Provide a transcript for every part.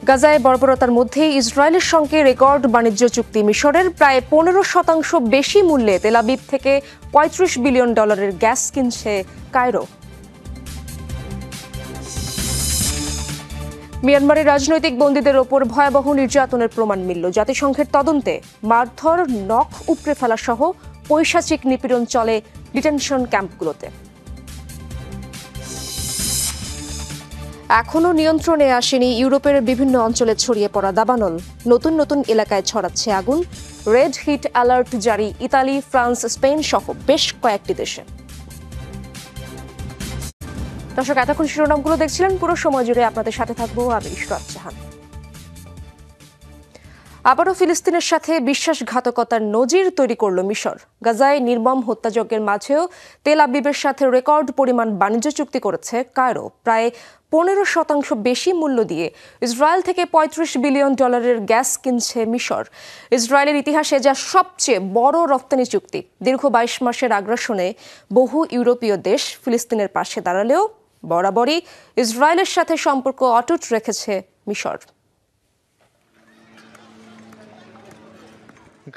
গাজায় বর্বরতার মধ্যেই ইসরায়েলের সঙ্গে রেকর্ড বাণিজ্য চুক্তি। মিশরের প্রায় 15% বেশি মূল্যে তেল আবিব থেকে $35 বিলিয়ন গ্যাস কিনছে কায়রো। মিয়ানমারের রাজনৈতিক বন্দীদের ওপর ভয়াবহ নির্যাতনের প্রমাণ মিলল। জাতিসংঘের তদন্তে মারধর, নখ উপড়ে ফেলা সহ পৈশাচিক নিপীড়ন চলে ডিটেনশন ক্যাম্পগুলোতে। এখনও নিয়ন্ত্রণে আসেনি ইউরোপের বিভিন্ন অঞ্চলে ছড়িয়ে পড়া দাবানল। নতুন নতুন এলাকায় ছড়াচ্ছে আগুন। রেড হিট অ্যালার্ট জারি ইতালি, ফ্রান্স, স্পেন সহ বেশ কয়েকটি দেশে। দর্শক, এতক্ষণ শিরোনামগুলো দেখছিলেন। পুরো সময় জুড়ে আপনাদের সাথে থাকবো আমি ইশরাত জাহান। আবারও ফিলিস্তিনের সাথে বিশ্বাসঘাতকতার নজির তৈরি করল মিশর। গাজায় নির্মম হত্যাযজ্ঞের মাঝেও তেল আবিবের সাথে রেকর্ড পরিমাণ বাণিজ্য চুক্তি করেছে কায়রো। প্রায় 15% বেশি মূল্য দিয়ে ইসরায়েল থেকে $35 বিলিয়ন গ্যাস কিনছে মিশর। ইসরায়েলের ইতিহাসে যা সবচেয়ে বড় রপ্তানি চুক্তি। দীর্ঘ 22 মাসের আগ্রাসনে বহু ইউরোপীয় দেশ ফিলিস্তিনের পাশে দাঁড়ালেও বরাবরই ইসরায়েলের সাথে সম্পর্ক অটুট রেখেছে মিশর।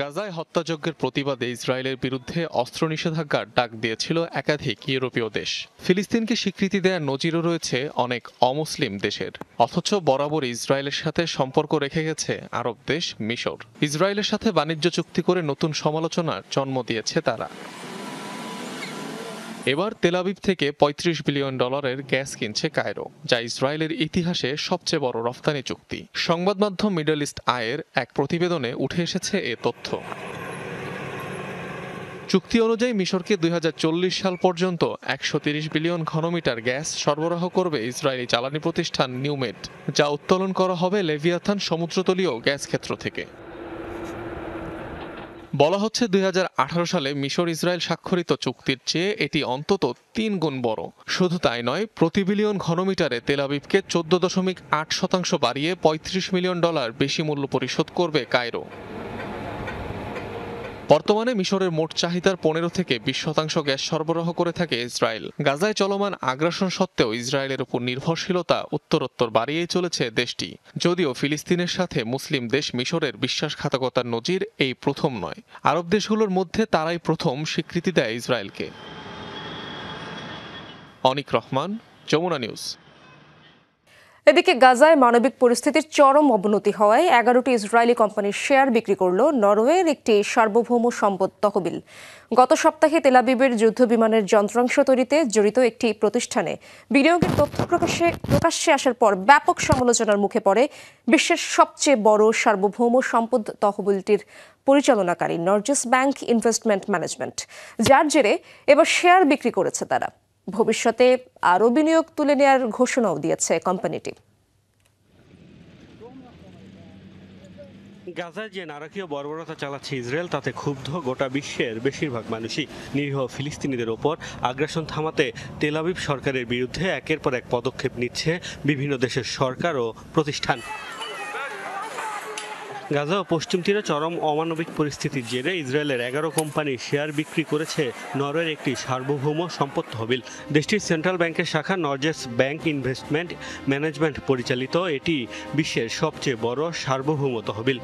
গাজায় হত্যাযজ্ঞের প্রতিবাদে ইসরায়েলের বিরুদ্ধে অস্ত্র নিষেধাজ্ঞার ডাক দিয়েছিল একাধিক ইউরোপীয় দেশ। ফিলিস্তিনকে স্বীকৃতি দেওয়ার নজিরও রয়েছে অনেক অমুসলিম দেশের। অথচ বরাবর ইসরায়েলের সাথে সম্পর্ক রেখে গেছে আরব দেশ মিশর। ইসরায়েলের সাথে বাণিজ্য চুক্তি করে নতুন সমালোচনার জন্ম দিয়েছে তারা। এবার তেল আবিব থেকে $35 বিলিয়ন গ্যাস কিনছে কায়রো, যা ইসরায়েলের ইতিহাসে সবচেয়ে বড় রফতানি চুক্তি। সংবাদ মাধ্যম মিডল ইস্ট আইয়ের এক প্রতিবেদনে উঠে এসেছে এ তথ্য। চুক্তি অনুযায়ী মিশরকে 2040 সাল পর্যন্ত 130 বিলিয়ন ঘনমিটার গ্যাস সরবরাহ করবে ইসরায়েলি জ্বালানি প্রতিষ্ঠান নিউমেড, যা উত্তোলন করা হবে লেভিয়াথান সমুদ্রতলীয় গ্যাস ক্ষেত্র থেকে। বলা হচ্ছে 2018 সালে মিশর ইসরায়েল স্বাক্ষরিত চুক্তির চেয়ে এটি অন্তত 3 গুণ বড়। শুধু তাই নয়, প্রতি বিলিয়ন ঘনমিটারে তেল আবিবকে 14.8% বাড়িয়ে $35 মিলিয়ন বেশি মূল্য পরিশোধ করবে কায়রো। বর্তমানে মিশরের মোট চাহিদার 15 থেকে 20% গ্যাস সরবরাহ করে থাকে ইসরায়েল। গাজায় চলমান আগ্রাসন সত্ত্বেও ইসরায়েলের উপর নির্ভরশীলতা উত্তরোত্তর বাড়িয়েই চলেছে দেশটি। যদিও ফিলিস্তিনের সাথে মুসলিম দেশ মিশরের বিশ্বাসঘাতকতার নজির এই প্রথম নয়। আরব দেশগুলোর মধ্যে তারাই প্রথম স্বীকৃতি দেয় ইসরায়েলকে। অনিক রহমান, যমুনা নিউজ। এদিকে গাজায় মানবিক পরিস্থিতির চরম অবনতি হওয়ায় 11টি ইসরায়েলি কোম্পানির শেয়ার বিক্রি করল নরওয়ের একটি সার্বভৌম সম্পদ তহবিল। গত সপ্তাহে তেল আবিবের যুদ্ধবিমানের যন্ত্রাংশ তৈরিতে জড়িত একটি প্রতিষ্ঠানে বিনিয়োগের তথ্য প্রকাশ্যে আসার পর ব্যাপক সমালোচনার মুখে পড়ে বিশ্বের সবচেয়ে বড় সার্বভৌম সম্পদ তহবিলটির পরিচালনাকারী নরজেস ব্যাংক ইনভেস্টমেন্ট ম্যানেজমেন্ট, যার জেরে এবার শেয়ার বিক্রি করেছে তারা। ভবিষ্যতে আরও বিনিয়োগ তুলে নেওয়ার ঘোষণাও দিয়েছে কোম্পানিটি। গাজায় যে নারকীয় বর্বরতা চালাচ্ছে ইসরায়েল, তাতে ক্ষুব্ধ গোটা বিশ্বের বেশিরভাগ মানুষই। নিরীহ ফিলিস্তিনিদের ওপর আগ্রাসন থামাতে তেল আবিব সরকারের বিরুদ্ধে একের পর এক পদক্ষেপ নিচ্ছে বিভিন্ন দেশের সরকার ও প্রতিষ্ঠান। গাজা ও পশ্চিম তীরে চরম অমানবিক পরিস্থিতির জেরে ইসরায়েলের 11 কোম্পানি শেয়ার বিক্রি করেছে নরওয়ের একটি সার্বভৌম সম্পদ তহবিল। দেশটির সেন্ট্রাল ব্যাংকের শাখা নরজেস ব্যাংক ইনভেস্টমেন্ট ম্যানেজমেন্ট পরিচালিত এটি বিশ্বের সবচেয়ে বড় সার্বভৌম তহবিল।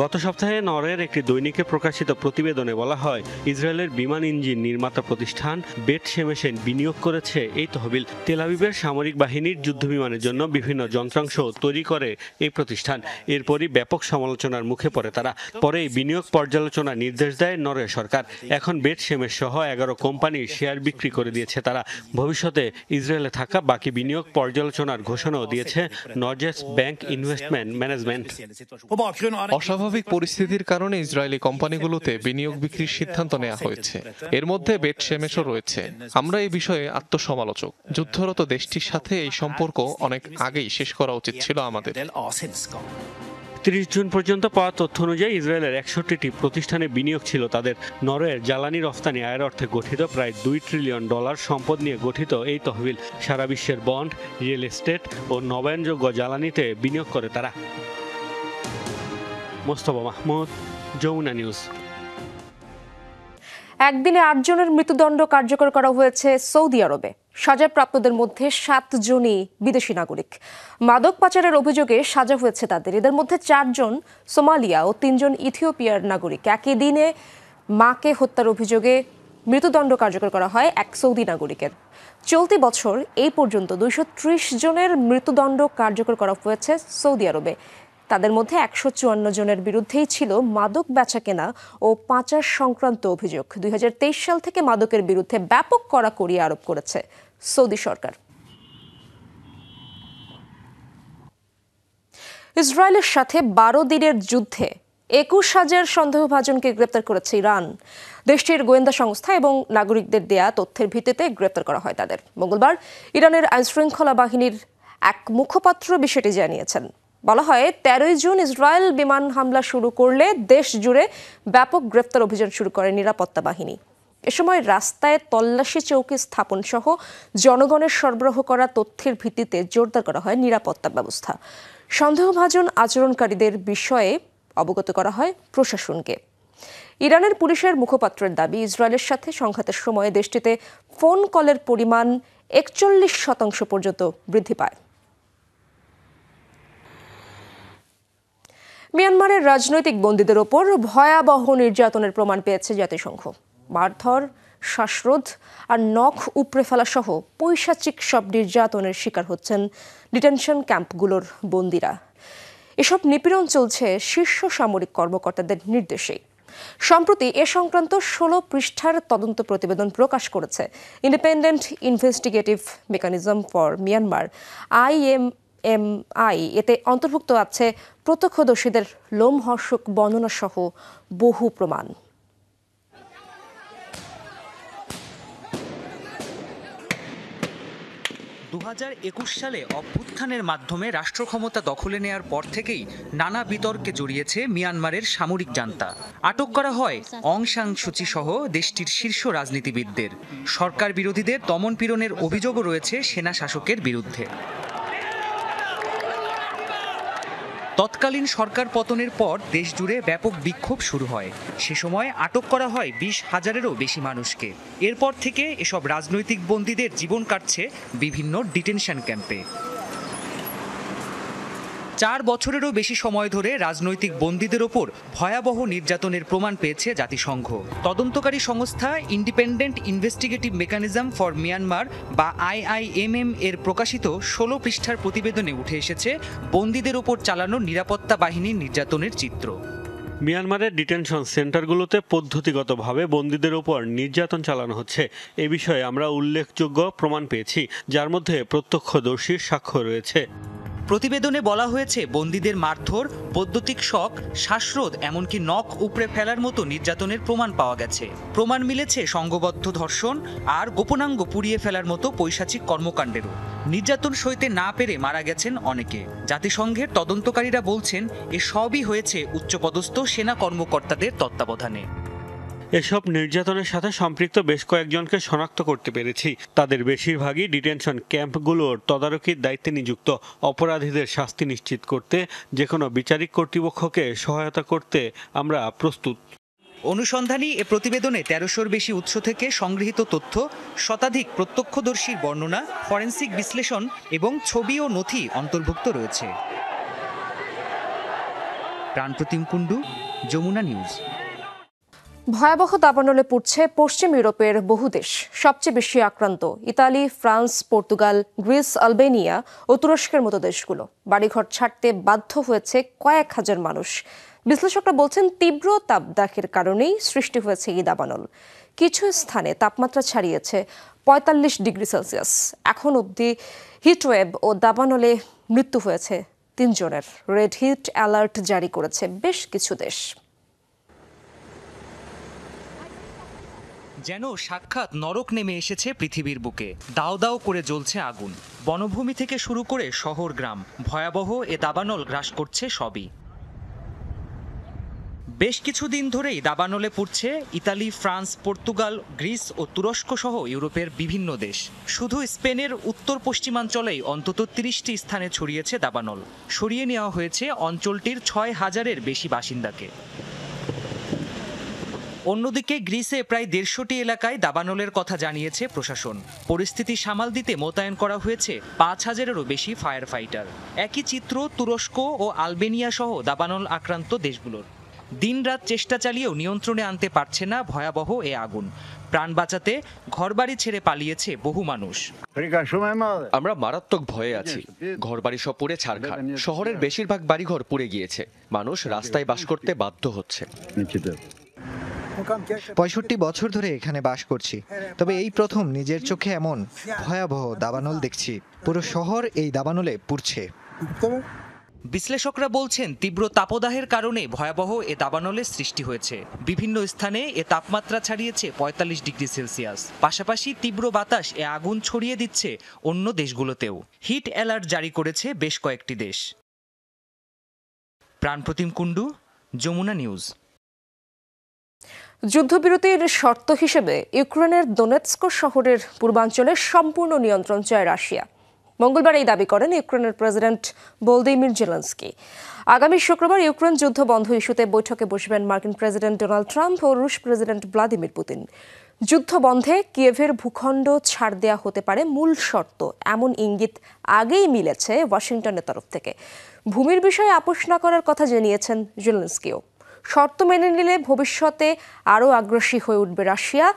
গত সপ্তাহে নরওয়ের একটি দৈনিকে প্রকাশিত প্রতিবেদনে বলা হয়, ইসরায়েলের বিমান ইঞ্জিন নির্মাতা প্রতিষ্ঠান বেট শেমেশেন বিনিয়োগ করেছে এই তহবিল। তেল আবিবের সামরিক বাহিনীর যুদ্ধবিমানের জন্য বিভিন্ন যন্ত্রাংশ তৈরি করে এই প্রতিষ্ঠান। এরপরই ব্যাপক সমালোচনার মুখে পড়ে তারা। পরে এই বিনিয়োগ পর্যালোচনার নির্দেশ দেয় নরওয়ে সরকার। এখন বেট শেমেশ সহ 11 কোম্পানির শেয়ার বিক্রি করে দিয়েছে তারা। ভবিষ্যতে ইসরায়েলে থাকা বাকি বিনিয়োগ পর্যালোচনার ঘোষণাও দিয়েছে নরজেস ব্যাংক ইনভেস্টমেন্ট ম্যানেজমেন্ট। অস্বাভাবিক পরিস্থিতির কারণে ইসরায়েলি কোম্পানিগুলোতে বিনিয়োগ বিক্রির সিদ্ধান্ত নেওয়া হয়েছে। এর মধ্যে বেট শেমেশও রয়েছে। আমরা এই বিষয়ে আত্মসমালোচক। যুদ্ধরত দেশটির সাথে এই সম্পর্ক অনেক আগেই শেষ করা উচিত ছিল আমাদের। 30 জুন পর্যন্ত পাওয়া তথ্য অনুযায়ী ইসরায়েলের 61টি প্রতিষ্ঠানে বিনিয়োগ ছিল তাদের। নরওয়ের জ্বালানি রফতানি আয়ের অর্থে গঠিত প্রায় $2 ট্রিলিয়ন সম্পদ নিয়ে গঠিত এই তহবিল সারা বিশ্বের বন্ড, রিয়েল এস্টেট ও নবায়নযোগ্য জ্বালানিতে বিনিয়োগ করে তারা। মোস্তফা মাহমুদ, যমুনা নিউজ। একদিনে 8 জনের মৃত্যুদণ্ড কার্যকর করা হয়েছে সৌদি আরবে। সাজাপ্রাপ্তদের মধ্যে 7 জনই বিদেশি নাগরিক। মাদক পাচারের অভিযোগে সাজা হয়েছে তাদের। এদের মধ্যে 4 জন সোমালিয়া ও 3 জন ইথিওপিয়ার নাগরিক। একই দিনে মাকে হত্যার অভিযোগে মৃত্যুদণ্ড কার্যকর করা হয় এক সৌদি নাগরিকের। চলতি বছর এই পর্যন্ত 230 জনের মৃত্যুদণ্ড কার্যকর করা হয়েছে সৌদি আরবে। তাদের মধ্যে 154 জনের বিরুদ্ধেই ছিল মাদক বেচাকেনা ও পাচার সংক্রান্ত অভিযোগ। 2023 সাল থেকে মাদকের বিরুদ্ধে ব্যাপক কড়াকড়ি আরোপ করেছে সৌদি সরকার। ইসরায়েলের সাথে 12 দিনের যুদ্ধে 21,000 সন্দেহভাজনকে গ্রেপ্তার করেছে ইরান। দেশটির গোয়েন্দা সংস্থা এবং নাগরিকদের দেয়া তথ্যের ভিত্তিতে গ্রেপ্তার করা হয় তাদের। মঙ্গলবার ইরানের আইনশৃঙ্খলা বাহিনীর এক মুখপাত্র বিষয়টি জানিয়েছেন। বলা হয় 13 জুন ইসরায়েল বিমান হামলা শুরু করলে দেশ জুড়ে ব্যাপক গ্রেপ্তার অভিযান শুরু করে নিরাপত্তা বাহিনী। এ সময় রাস্তায় তল্লাশি চৌকি স্থাপন সহ জনগণের সরবরাহ করা তথ্যের ভিত্তিতে জোরদার করা হয় নিরাপত্তা ব্যবস্থা। সন্দেহভাজন আচরণকারীদের বিষয়ে অবগত করা হয় প্রশাসনকে। ইরানের পুলিশের মুখপাত্রের দাবি, ইসরায়েলের সাথে সংঘাতের সময় দেশটিতে ফোন কলের পরিমাণ 41% পর্যন্ত বৃদ্ধি পায়। মিয়ানমারের রাজনৈতিক বন্দীদের ওপর ভয়াবহ নির্যাতনের প্রমাণ পেয়েছে জাতিসংঘ। মারধর, শ্বাসরোধ আর নখ উপড়ে ফেলা সহ পৈশাচিক সব নির্যাতনের শিকার হচ্ছেন ডিটেনশন ক্যাম্পগুলোর বন্দীরা। এসব নিপীড়ন চলছে শীর্ষ সামরিক কর্মকর্তাদের নির্দেশে। সম্প্রতি এ সংক্রান্ত 16 পৃষ্ঠার তদন্ত প্রতিবেদন প্রকাশ করেছে independent investigative mechanism for Myanmar IMMI। এতে অন্তর্ভুক্ত আছে প্রত্যক্ষদর্শীদের লোমহর্ষক বর্ণনা সহ বহু প্রমাণ। 2021 সালে অভ্যুত্থানের মাধ্যমে রাষ্ট্র ক্ষমতা দখলে নেয়ার পর থেকেই নানা বিতর্কে জড়িয়েছে মিয়ানমারের সামরিক জান্তা। আটক করা হয় অং সান সুচি সহ দেশটির শীর্ষ রাজনীতিবিদদের। সরকার বিরোধীদের দমনপীড়নের অভিযোগও রয়েছে সেনা শাসকের বিরুদ্ধে। তৎকালীন সরকার পতনের পর দেশজুড়ে ব্যাপক বিক্ষোভ শুরু হয়। সে সময় আটক করা হয় 20,000-এরও বেশি মানুষকে। এরপর থেকে এসব রাজনৈতিক বন্দীদের জীবন কাটছে বিভিন্ন ডিটেনশন ক্যাম্পে। 4 বছরেরও বেশি সময় ধরে রাজনৈতিক বন্দীদের ওপর ভয়াবহ নির্যাতনের প্রমাণ পেয়েছে জাতিসংঘ। তদন্তকারী সংস্থা independent investigative mechanism for Myanmar বা IIMM এর প্রকাশিত 16 পৃষ্ঠার প্রতিবেদনে উঠে এসেছে বন্দীদের ওপর চালানো নিরাপত্তা বাহিনীর নির্যাতনের চিত্র। মিয়ানমারের ডিটেনশন সেন্টারগুলোতে পদ্ধতিগতভাবে বন্দীদের ওপর নির্যাতন চালানো হচ্ছে। এ বিষয়ে আমরা উল্লেখযোগ্য প্রমাণ পেয়েছি, যার মধ্যে প্রত্যক্ষদর্শীর সাক্ষ্য রয়েছে। প্রতিবেদনে বলা হয়েছে বন্দীদের মারধর, বৈদ্যুতিক শক, শ্বাসরোধ, এমনকি নখ উপড়ে ফেলার মতো নির্যাতনের প্রমাণ পাওয়া গেছে। প্রমাণ মিলেছে সংঘবদ্ধ ধর্ষণ আর গোপনাঙ্গ পুড়িয়ে ফেলার মতো পৈশাচিক কর্মকাণ্ডেরও। নির্যাতন সইতে না পেরে মারা গেছেন অনেকে। জাতিসংঘের তদন্তকারীরা বলছেন এসবই হয়েছে উচ্চপদস্থ সেনা কর্মকর্তাদের তত্ত্বাবধানে। এসব নির্যাতনের সাথে সম্পৃক্ত বেশ কয়েকজনকে শনাক্ত করতে পেরেছি। তাদের বেশিরভাগই ডিটেনশন ক্যাম্পগুলোর তদারকির দায়িত্বে নিযুক্ত। অপরাধীদের শাস্তি নিশ্চিত করতে যে কোনো বিচারিক কর্তৃপক্ষকে সহায়তা করতে আমরা প্রস্তুত। অনুসন্ধানী এ প্রতিবেদনে 1300-র বেশি উৎস থেকে সংগৃহীত তথ্য, শতাধিক প্রত্যক্ষদর্শীর বর্ণনা, ফরেনসিক বিশ্লেষণ এবং ছবি ও নথি অন্তর্ভুক্ত রয়েছে। প্রাণপ্রতিম কুণ্ডু, যমুনা নিউজ। ভয়াবহ দাবানলে পড়ছে পশ্চিম ইউরোপের বহু দেশ। সবচেয়ে বেশি আক্রান্ত Italy, France, Portugal, Greece, Albania ও তুরস্কের মতো দেশগুলো। বাড়িঘর ছাড়তে বাধ্য হয়েছে কয়েক হাজার মানুষ। বিশ্লেষকরা বলছেন তীব্র তাপদাহের কারণেই সৃষ্টি হয়েছে এই দাবানল। কিছু স্থানে তাপমাত্রা ছাড়িয়েছে 45 ডিগ্রি সেলসিয়াস। এখন অবধি হিটওয়েভ ও দাবানলে মৃত্যু হয়েছে 3 জনের। রেড হিট অ্যালার্ট জারি করেছে বেশ কিছু দেশ। যেন সাক্ষাৎ নরক নেমে এসেছে পৃথিবীর বুকে। দাও দাও করে জ্বলছে আগুন। বনভূমি থেকে শুরু করে শহর গ্রাম, ভয়াবহ এ দাবানল গ্রাস করছে সবই। বেশ কিছুদিন ধরেই দাবানলে পড়ছে ইতালি, ফ্রান্স, পর্তুগাল, গ্রিস ও তুরস্ক সহ ইউরোপের বিভিন্ন দেশ। শুধু স্পেনের উত্তর পশ্চিমাঞ্চলেই অন্তত 30টি স্থানে ছড়িয়েছে দাবানল। সরিয়ে নেওয়া হয়েছে অঞ্চলটির 6,000-এর বেশি বাসিন্দাকে। অন্যদিকে গ্রিসে প্রায় ১৫০টি এলাকায় দাবানলের কথা জানিয়েছে প্রশাসন। পরিস্থিতি সামাল দিতে মোতায়েন করা হয়েছে ৫,০০০-এরও বেশি ফায়ার ফাইটার। একই চিত্র তুরস্ক ও আলবেনিয়া সহ দাবানল আক্রান্ত দেশগুলোর। দিনরাত চেষ্টা চালিয়েও নিয়ন্ত্রণে আনতে পারছে না ভয়াবহ এ আগুন। প্রাণ বাঁচাতে ঘরবাড়ি ছেড়ে পালিয়েছে বহু মানুষ। আমরা মারাত্মক ভয়ে আছি। ঘরবাড়ি সব পুড়ে ছারখার। শহরের বেশিরভাগ বাড়িঘর পুড়ে গিয়েছে। মানুষ রাস্তায় বাস করতে বাধ্য হচ্ছে। ৬৫ বছর ধরে এখানে বাস করছি, তবে এই প্রথম নিজের চোখে এমন ভয়াবহ দাবানল দেখছি। পুরো শহর এই দাবানলে পুড়ছে। বিশ্লেষকরা বলছেন তীব্র তাপদাহের কারণে ভয়াবহ এ দাবানলের সৃষ্টি হয়েছে। বিভিন্ন স্থানে এ তাপমাত্রা ছাড়িয়েছে ৪৫ ডিগ্রি সেলসিয়াস। পাশাপাশি তীব্র বাতাস এ আগুন ছড়িয়ে দিচ্ছে অন্য দেশগুলোতেও। হিট অ্যালার্ট জারি করেছে বেশ কয়েকটি দেশ। প্রাণপ্রতিম কুণ্ডু, যমুনা নিউজ। যুদ্ধবিরতির শর্ত হিসেবে ইউক্রেনের দোনেৎস্ক শহরের পূর্বাঞ্চলে সম্পূর্ণ নিয়ন্ত্রণ চায় রাশিয়া। মঙ্গলবার এই দাবি করেন ইউক্রেনের প্রেসিডেন্ট ভলোদিমির জেলেনস্কি। আগামী শুক্রবার ইউক্রেন যুদ্ধ বন্ধ ইস্যুতে বৈঠকে বসবেন মার্কিন প্রেসিডেন্ট ডোনাল্ড ট্রাম্প ও রুশ প্রেসিডেন্ট ভ্লাদিমির পুতিন। যুদ্ধ বন্ধে কিয়েভের ভূখণ্ড ছাড় দেওয়া হতে পারে মূল শর্ত, এমন ইঙ্গিত আগেই মিলেছে ওয়াশিংটনের তরফ থেকে। ভূমির বিষয়ে আপোষ না করার কথা জানিয়েছেন জেলেনস্কিও। শর্ত মেনে নিলে ভবিষ্যতে আরও আগ্রাসী হয়ে উঠবে রাশিয়া,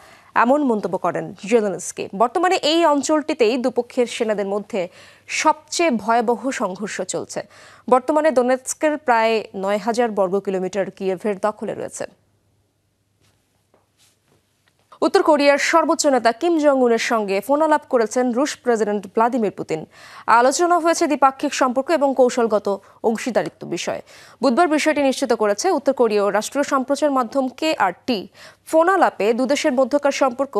এমন মন্তব্য করেন জেলেনস্কি। বর্তমানে এই অঞ্চলটিতেই দুপক্ষের সেনাদের মধ্যে সবচেয়ে ভয়াবহ সংঘর্ষ চলছে। বর্তমানে দোনেৎস্কের প্রায় ৯,০০০ বর্গ কিলোমিটার কিয়েভের দখলে রয়েছে। উত্তর কোরিয়ার সর্বোচ্চ নেতা কিম জং উনের সঙ্গে ফোনালাপ করেছেন রুশ প্রেসিডেন্ট ভ্লাদিমির পুতিন। আলোচনা হয়েছে দ্বিপাক্ষিক সম্পর্ক এবং কৌশলগত অংশীদারিত্ব বিষয়ে। বুধবার বিষয়টি নিশ্চিত করেছে উত্তর কোরীয় রাষ্ট্রীয় সম্প্রচার মাধ্যম KRT। ফোনালাপে দুদেশের মধ্যকার সম্পর্ক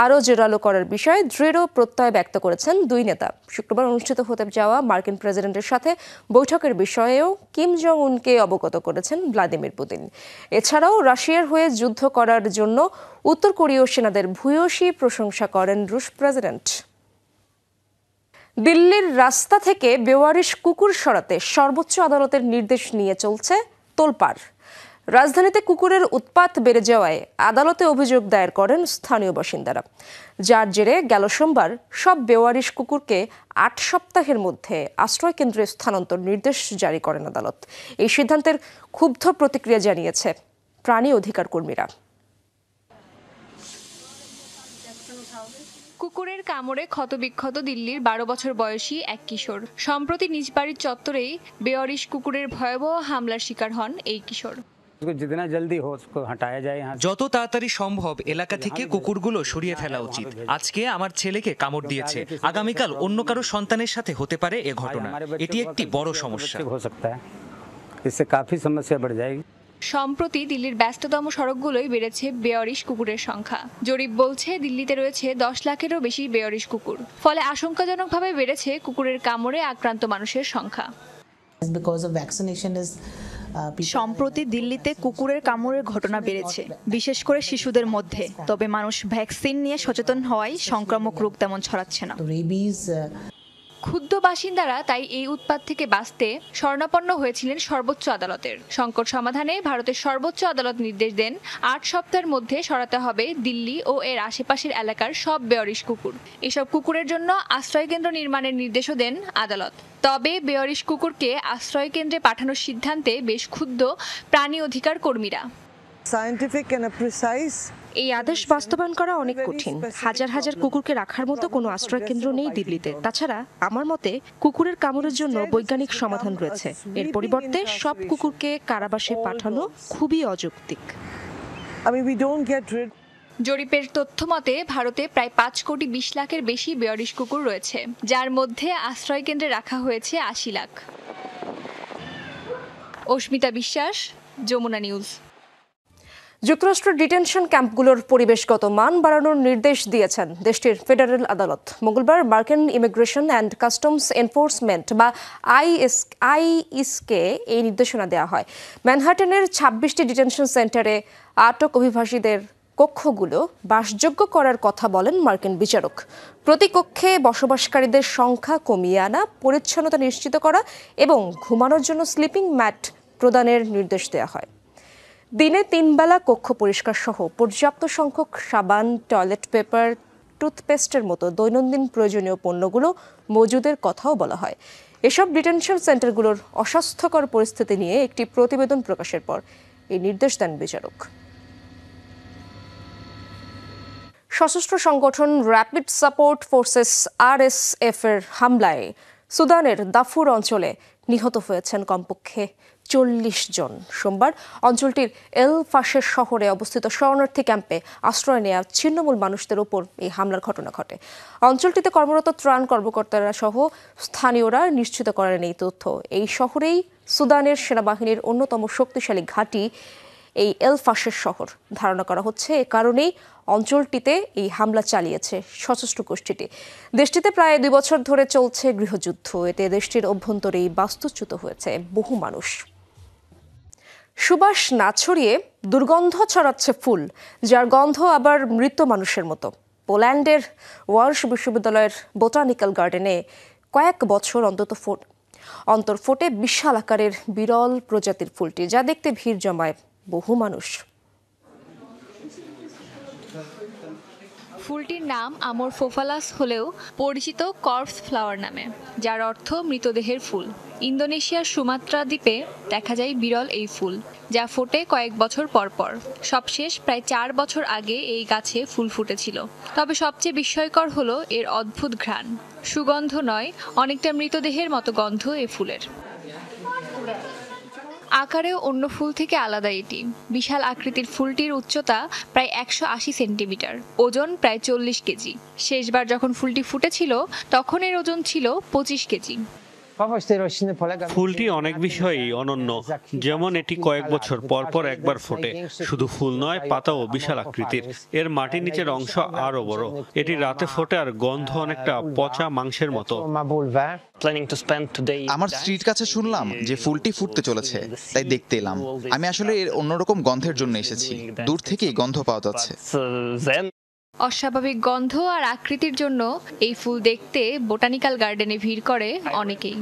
আরও জোরালো করার বিষয়ে দৃঢ় প্রত্যয় ব্যক্ত করেছেন দুই নেতা। শুক্রবার অনুষ্ঠিত হতে যাওয়া মার্কিন প্রেসিডেন্টের সাথে বৈঠকের বিষয়েও কিম জং উনকে অবগত করেছেন ভ্লাদিমির পুতিন। এছাড়াও রাশিয়ার হয়ে যুদ্ধ করার জন্য উত্তর কোরীয় সেনাদের ভূয়সী প্রশংসা করেন রুশ প্রেসিডেন্ট। দিল্লির রাস্তা থেকে বেওয়ারিশ কুকুর সরাতে সর্বোচ্চ আদালতের নির্দেশ নিয়ে চলছে তোলপাড়। রাজধানীতে কুকুরের উৎপাত বেড়ে যাওয়ায় আদালতে অভিযোগ দায়ের করেন স্থানীয় বাসিন্দারা, যার জেরে গেল সোমবার সব বেওয়ারিশ কুকুরকে ৮ সপ্তাহের মধ্যে আশ্রয় কেন্দ্রে স্থানান্তর নির্দেশ জারি করেন আদালত। এই সিদ্ধান্তের ক্ষুব্ধ প্রতিক্রিয়া জানিয়েছে প্রাণী অধিকার কর্মীরা। কুকুরের কামড়ে ক্ষতবিক্ষত দিল্লির ১২ বছর বয়সী এক কিশোর। সম্প্রতি নিজ বাড়ির চত্বরেই বেওয়ারিশ কুকুরের ভয়াবহ হামলার শিকার হন এই কিশোর। যত তাড়াতাড়ি সম্ভব এলাকা থেকে কুকুরগুলো সরিয়ে ফেলা উচিত। আজকে আমার ছেলেকে কামড় দিয়েছে, আগামীকাল অন্য কারো সন্তানের সাথে হতে পারে এ ঘটনা। এটি একটি বড় সমস্যা। সম্প্রতি দিল্লির ব্যস্ততম সড়কগুলোই বেড়েছে বেওয়ারিশ কুকুরের সংখ্যা। জরিপ বলছে দিল্লিতে রয়েছে ১০ লাখেরও বেশি বেওয়ারিশ কুকুর। ফলে আশঙ্কাজনকভাবে বেড়েছে কুকুরের কামড়ে আক্রান্ত মানুষের সংখ্যা। সম্প্রতি দিল্লিতে কুকুরের কামড়ের ঘটনা বেড়েছে, বিশেষ করে শিশুদের মধ্যে। তবে মানুষ ভ্যাকসিন নিয়ে সচেতন হওয়ায় সংক্রামক রোগ তেমন ছড়াচ্ছে না। ক্ষুব্ধ বাসিন্দারা তাই এই উৎপাত থেকে বাঁচতে শরণাপন্ন হয়েছিলেন সর্বোচ্চ আদালতের। সংকট সমাধানে ভারতের সর্বোচ্চ আদালত নির্দেশ দেন ৮ সপ্তাহের মধ্যে সরাতে হবে দিল্লি ও এর আশেপাশের এলাকার সব বেওয়ারিশ কুকুর। এসব কুকুরের জন্য আশ্রয়কেন্দ্র নির্মাণের নির্দেশও দেন আদালত। তবে বেওয়ারিশ কুকুরকে আশ্রয়কেন্দ্রে পাঠানোর সিদ্ধান্তে বেশ ক্ষুব্ধ প্রাণী অধিকার কর্মীরা। এই আদেশ বাস্তবায়ন করা অনেক কঠিন। হাজার হাজার কুকুরকে রাখার মতো কোনো আশ্রয়কেন্দ্র নেই দিল্লিতে। তাছাড়া আমার মতে কুকুরের কামড়ের জন্য বৈজ্ঞানিক সমাধান রয়েছে। এর পরিবর্তে সব কুকুরকে কারাবাসে পাঠানো খুবই অযৌক্তিক। জরিপের তথ্য মতে ভারতে প্রায় ৫ কোটি ২০ লাখের বেশি বেওয়ারিশ কুকুর রয়েছে, যার মধ্যে আশ্রয়কেন্দ্রে রাখা হয়েছে ৮০ লাখ। অস্মিতা বিশ্বাস, যমুনা নিউজ। যুক্তরাষ্ট্রের ডিটেনশন ক্যাম্পগুলোর পরিবেশগত মান বাড়ানোর নির্দেশ দিয়েছেন দেশটির ফেডারেল আদালত। মঙ্গলবার মার্কিন ইমিগ্রেশন অ্যান্ড কাস্টমস এনফোর্সমেন্ট বা আইইসকে এই নির্দেশনা দেওয়া হয়। ম্যানহাটনের ২৬টি ডিটেনশন সেন্টারে আটক অভিবাসীদের কক্ষগুলো বাসযোগ্য করার কথা বলেন মার্কিন বিচারক। প্রতি কক্ষে বসবাসকারীদের সংখ্যা কমিয়ে আনা, পরিচ্ছন্নতা নিশ্চিত করা এবং ঘুমানোর জন্য স্লিপিং ম্যাট প্রদানের নির্দেশ দেওয়া হয়। দিনে 3 বেলা কক্ষ পরিষ্কার সহ পর্যাপ্ত সংখ্যক সাবান, টয়লেট পেপার, টুথপেস্টের মতো দৈনন্দিন প্রয়োজনীয় পণ্যগুলো মজুদের কথাও বলা হয়। এসব ডিটেনশন সেন্টারগুলোর অস্বাস্থ্যকর পরিস্থিতি নিয়ে একটি প্রতিবেদন প্রকাশের পর এই নির্দেশ দেন বিচারক। সশস্ত্র সংগঠন র্যাপিড সাপোর্ট ফোর্সেস RSF এর হামলায় সুদানের দারফুর অঞ্চলে নিহত হয়েছেন কমপক্ষে 40 জন। সোমবার অঞ্চলটির এল ফাশের শহরে অবস্থিত শরণার্থী ক্যাম্পে আশ্রয় নেওয়া ছিন্নমূল মানুষদের ওপর এই হামলার ঘটনা ঘটে। অঞ্চলটিতে কর্মরত ত্রাণ কর্মকর্তারা সহ স্থানীয়রা নিশ্চিত করেন এই তথ্য। এই শহরেই সুদানের সেনাবাহিনীর অন্যতম শক্তিশালী ঘাঁটি এই এল ফাশের শহর। ধারণা করা হচ্ছে এ কারণেই অঞ্চলটিতে এই হামলা চালিয়েছে সশস্ত্র গোষ্ঠীটি। দেশটিতে প্রায় 2 বছর ধরে চলছে গৃহযুদ্ধ। এতে দেশটির অভ্যন্তরেই বাস্তুচ্যুত হয়েছে বহু মানুষ। সুবাস না ছড়িয়ে দুর্গন্ধ ছড়াচ্ছে ফুল, যার গন্ধ আবার মৃত মানুষের মতো। পোল্যান্ডের ওয়ার্শ বিশ্ববিদ্যালয়ের বোটানিক্যাল গার্ডেনে কয়েক বছর অন্তর ফোটে বিশাল আকারের বিরল প্রজাতির ফুলটি, যা দেখতে ভিড় জমায় বহু মানুষ। ফুলটির নাম আমরফোফালাস হলেও পরিচিত কর্পস ফ্লাওয়ার নামে, যার অর্থ মৃতদেহের ফুল। ইন্দোনেশিয়ার সুমাত্রা দ্বীপে দেখা যায় বিরল এই ফুল, যা ফোটে কয়েক বছর পর পর। সবশেষ প্রায় 4 বছর আগে এই গাছে ফুল ফুটেছিল। তবে সবচেয়ে বিস্ময়কর হলো এর অদ্ভুত ঘ্রাণ। সুগন্ধ নয়, অনেকটা মৃতদেহের মতো গন্ধ এই ফুলের। আকারেও অন্য ফুল থেকে আলাদা এটি। বিশাল আকৃতির ফুলটির উচ্চতা প্রায় 180 সেন্টিমিটার, ওজন প্রায় 40 কেজি। শেষবার যখন ফুলটি ফুটেছিল তখন এর ওজন ছিল 25 কেজি। ফুলটি অনেক বিষয়েই অনন্য, যেমন এটি কয়েক বছর পর পর একবার ফোটে। শুধু ফুল নয়, পাতাও বিশাল আকৃতির। এর মাটির নিচের অংশ আরো বড়। এটি রাতে ফোটে আর গন্ধ অনেকটা পচা মাংসের মতো। আমার স্ত্রীর কাছে শুনলাম যে ফুলটি ফুটতে চলেছে, তাই দেখতে এলাম। আমি আসলে এর অন্যরকম গন্ধের জন্য এসেছি। দূর থেকেই গন্ধ পাওয়া যাচ্ছে। অস্বাভাবিক গন্ধ আর আকৃতির জন্য এই ফুল দেখতে বোটানিক্যাল গার্ডেনে ভিড় করে অনেকেই।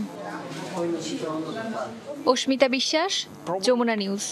অস্মিতা বিশ্বাস, যমুনা নিউজ।